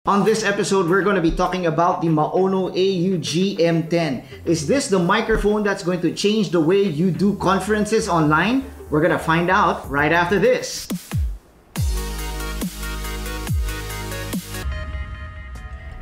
On this episode, we're going to be talking about the Maono AU-GM10. Is this the microphone that's going to change the way you do conferences online? We're going to find out right after this.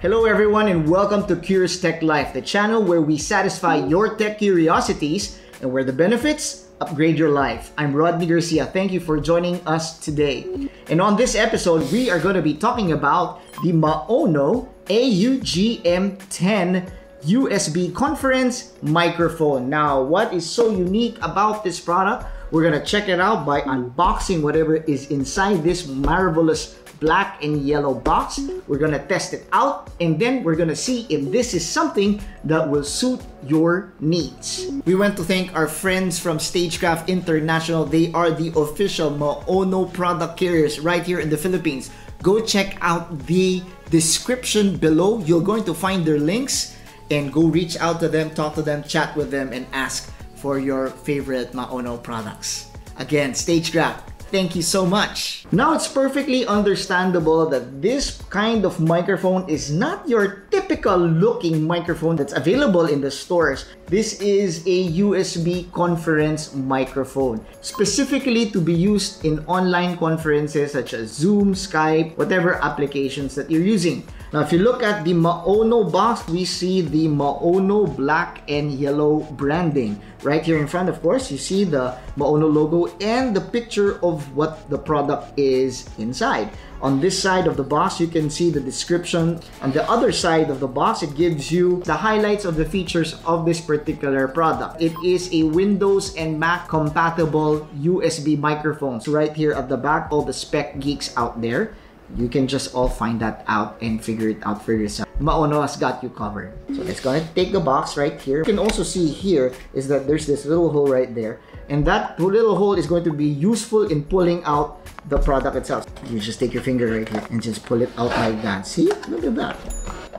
Hello everyone and welcome to Curious Tech Life, the channel where we satisfy your tech curiosities and where the benefits upgrade your life. I'm Rodney Garcia. Thank you for joining us today. And on this episode, we are going to be talking about the Maono AU-GM10 USB conference microphone. Now, what is so unique about this product? We're going to check it out by unboxing whatever is inside this marvelous black and yellow box. We're gonna test it out and then we're gonna see if this is something that will suit your needs. We want to thank our friends from Stagecraft International. They are the official Maono product carriers right here in the Philippines. Go check out the description below. You're going to find their links and go reach out to them, talk to them, chat with them, and ask for your favorite Maono products. Again, Stagecraft, thank you so much. Now, it's perfectly understandable that this kind of microphone is not your typical looking microphone that's available in the stores. This is a USB conference microphone, specifically to be used in online conferences such as Zoom, Skype, whatever applications that you're using. Now, if you look at the Maono box, we see the Maono black and yellow branding. Right here in front, of course, you see the Maono logo and the picture of what the product is inside. On this side of the box, you can see the description. On the other side of the box, it gives you the highlights of the features of this particular product. It is a Windows and Mac compatible USB microphone. So right here at the back, all the spec geeks out there, you can just all find that out and figure it out for yourself. Maono has got you covered. So let's go ahead and take the box right here. You can also see here is that there's this little hole right there. And that little hole is going to be useful in pulling out the product itself. You just take your finger right here and just pull it out like that. See? Look at that.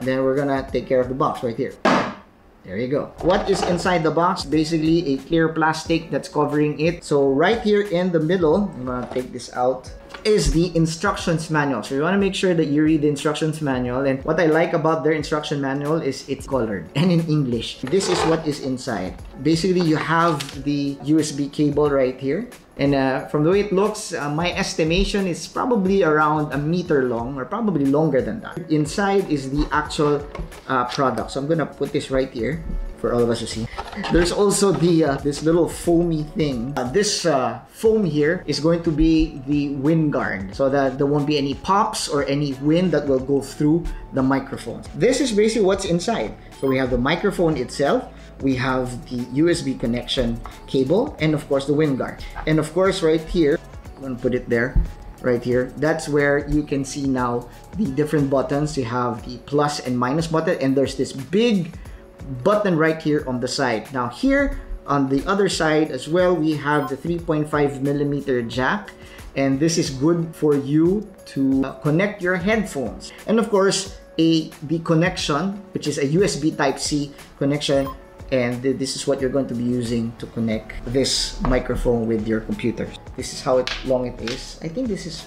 Then we're gonna take care of the box right here. There you go. What is inside the box? Basically a clear plastic that's covering it. So right here in the middle, I'm gonna take this out, is the instructions manual. So you want to make sure that you read the instructions manual. And what I like about their instruction manual is it's colored and in English. This is what is inside. Basically, you have the USB cable right here. And from the way it looks, my estimation is probably around a meter long or probably longer than that. Inside is the actual product. So I'm gonna put this right here for all of us to see. There's also the this little foamy thing. This foam here is going to be the wind guard so that there won't be any pops or any wind that will go through the microphone. This is basically what's inside. So we have the microphone itself, we have the USB connection cable, and of course the wind guard. And of course right here, I'm gonna put it there, right here, that's where you can see now the different buttons. You have the plus and minus button, and there's this big button right here on the side. Now here on the other side as well, we have the 3.5mm jack, and this is good for you to connect your headphones. And of course the connection, which is a USB Type-C connection, and this is what you're going to be using to connect this microphone with your computer. This is how long it is. I think this is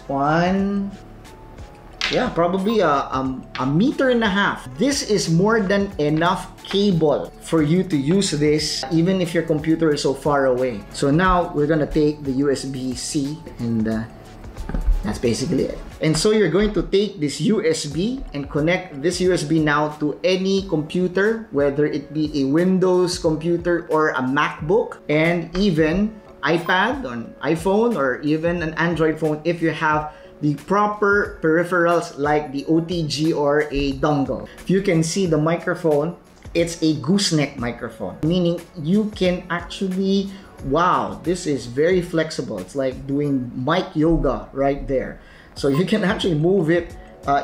probably a meter and a half. This is more than enough cable for you to use this even if your computer is so far away. So now we're gonna take the USB-C and that's basically it. And so you're going to take this USB and connect this USB now to any computer, whether it be a Windows computer or a MacBook, and even iPad or an iPhone or even an Android phone if you have the proper peripherals like the OTG or a dongle. If you can see the microphone, it's a gooseneck microphone, meaning you can actually, wow, this is very flexible. It's like doing mic yoga right there. So you can actually move it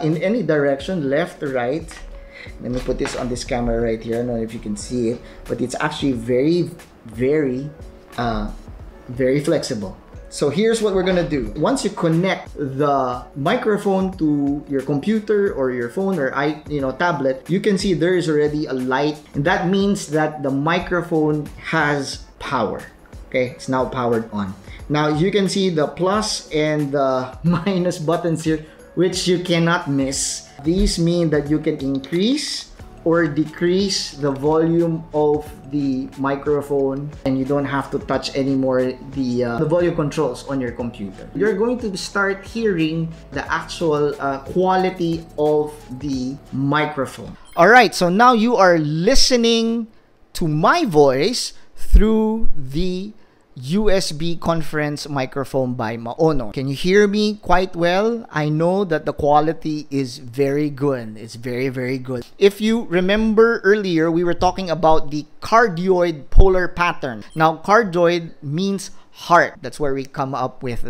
in any direction, left or right. Let me put this on this camera right here. I don't know if you can see it, but it's actually very, very flexible. So here's what we're gonna do. Once you connect the microphone to your computer or your phone or tablet, you can see there is already a light, and that means that the microphone has power. Okay, it's now powered on. Now you can see the plus and the minus buttons here which you cannot miss. These mean that you can increase or decrease the volume of the microphone, and you don't have to touch anymore the volume controls on your computer. You're going to start hearing the actual quality of the microphone. Alright, so now you are listening to my voice through the USB conference microphone by Maono. Can you hear me quite well? I know that the quality is very good. It's very, very good. If you remember earlier, we were talking about the cardioid polar pattern. Now, cardioid means heart. That's where we come up with,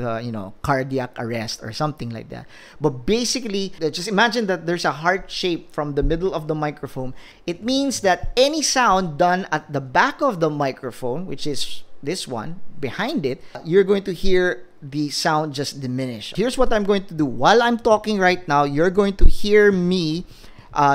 cardiac arrest or something like that. But basically, just imagine that there's a heart shape from the middle of the microphone. It means that any sound done at the back of the microphone, which is this one, behind it, you're going to hear the sound just diminish. Here's what I'm going to do. While I'm talking right now, you're going to hear me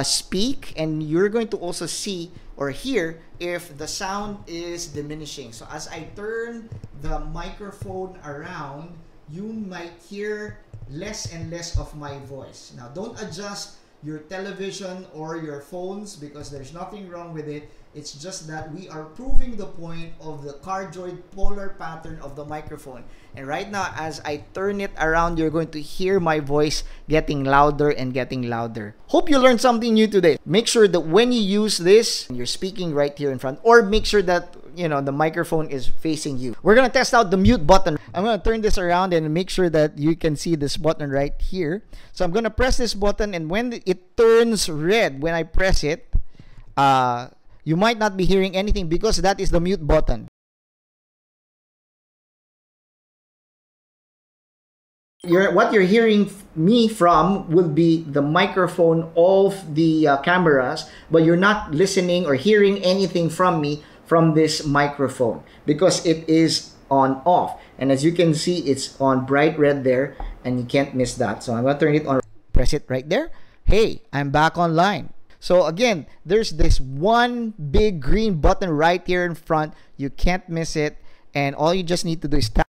speak, and you're going to also see or hear if the sound is diminishing. So as I turn the microphone around, you might hear less and less of my voice. Now, don't adjust your television or your phones because there's nothing wrong with it. It's just that we are proving the point of the cardioid polar pattern of the microphone. And right now, as I turn it around, you're going to hear my voice getting louder and getting louder. Hope you learned something new today. Make sure that when you use this, you're speaking right here in front, or make sure that the microphone is facing you. We're gonna test out the mute button. I'm gonna turn this around and make sure that you can see this button right here. So I'm gonna press this button, and when it turns red, when I press it, you might not be hearing anything because that is the mute button. What you're hearing me from will be the microphone of the cameras, but you're not listening or hearing anything from me from this microphone because it is on off. And as you can see, it's on bright red there, and you can't miss that. So I'm going to turn it on. Press it right there. Hey, I'm back online. So again, there's this one big green button right here in front. You can't miss it. And all you just need to do is tap.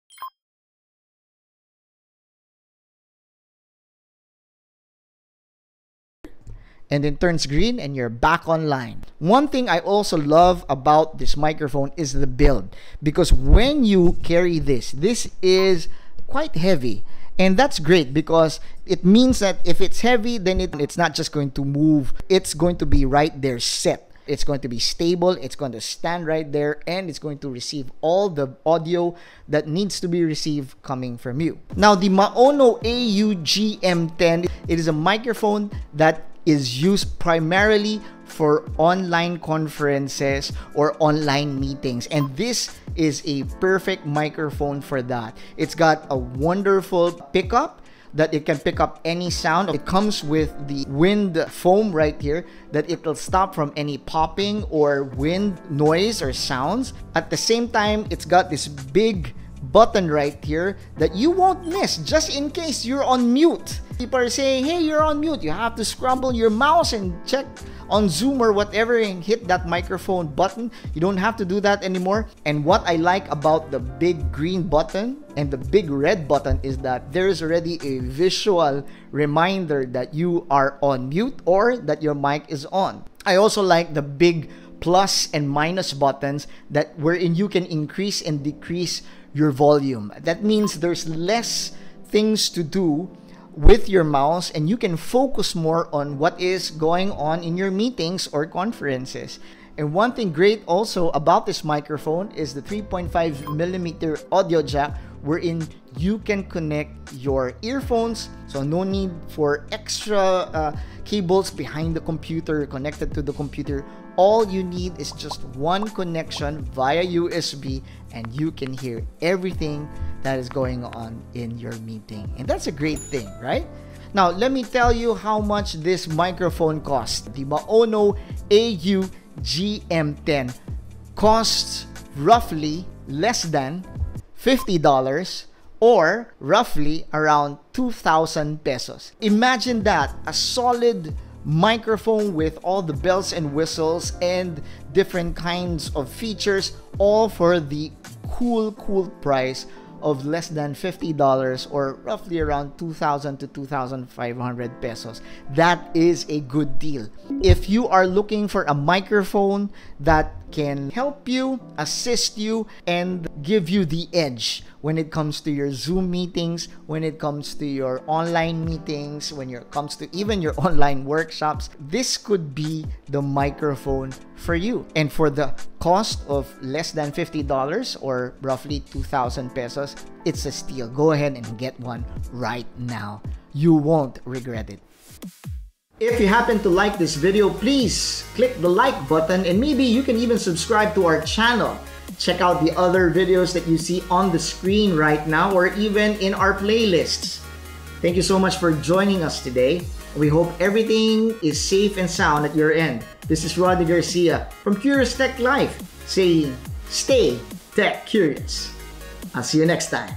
And then turns green and you're back online. One thing I also love about this microphone is the build, because when you carry this is quite heavy. And that's great because it means that if it's heavy, then it's not just going to move. It's going to be right there set. It's going to be stable. It's going to stand right there, and it's going to receive all the audio that needs to be received coming from you. Now, the Maono AU-GM10, it is a microphone that is used primarily for online conferences or online meetings, and this is a perfect microphone for that. It's got a wonderful pickup that it can pick up any sound. It comes with the wind foam right here that it will stop from any popping or wind noise or sounds. At the same time, it's got this big button right here that you won't miss just in case you're on mute. People are saying, hey, you're on mute. You have to scramble your mouse and check on Zoom or whatever and hit that microphone button. You don't have to do that anymore. And what I like about the big green button and the big red button is that there is already a visual reminder that you are on mute or that your mic is on. I also like the big plus and minus buttons that wherein you can increase and decrease your volume. That means there's less things to do with your mouse, and you can focus more on what is going on in your meetings or conferences. And one thing great also about this microphone is the 3.5mm audio jack, wherein you can connect your earphones, so no need for extra cables behind the computer connected to the computer. All you need is just one connection via USB, and you can hear everything that is going on in your meeting. And that's a great thing, right? Now, let me tell you how much this microphone costs. The Maono AU-GM10 costs roughly less than $50 or roughly around 2,000 pesos. Imagine that, a solid microphone with all the bells and whistles and different kinds of features, all for the cool price of less than $50 or roughly around 2,000 to 2,500 pesos. That is a good deal. If you are looking for a microphone that can help you, assist you, and give you the edge when it comes to your Zoom meetings, when it comes to your online meetings, when it comes to even your online workshops, this could be the microphone for you. And for the cost of less than $50 or roughly 2,000 pesos, it's a steal. Go ahead and get one right now. You won't regret it. If you happen to like this video, please click the like button, and maybe you can even subscribe to our channel. Check out the other videos that you see on the screen right now or even in our playlists. Thank you so much for joining us today. We hope everything is safe and sound at your end. This is Rodney Garcia from Curious Tech Life saying, stay tech curious. I'll see you next time.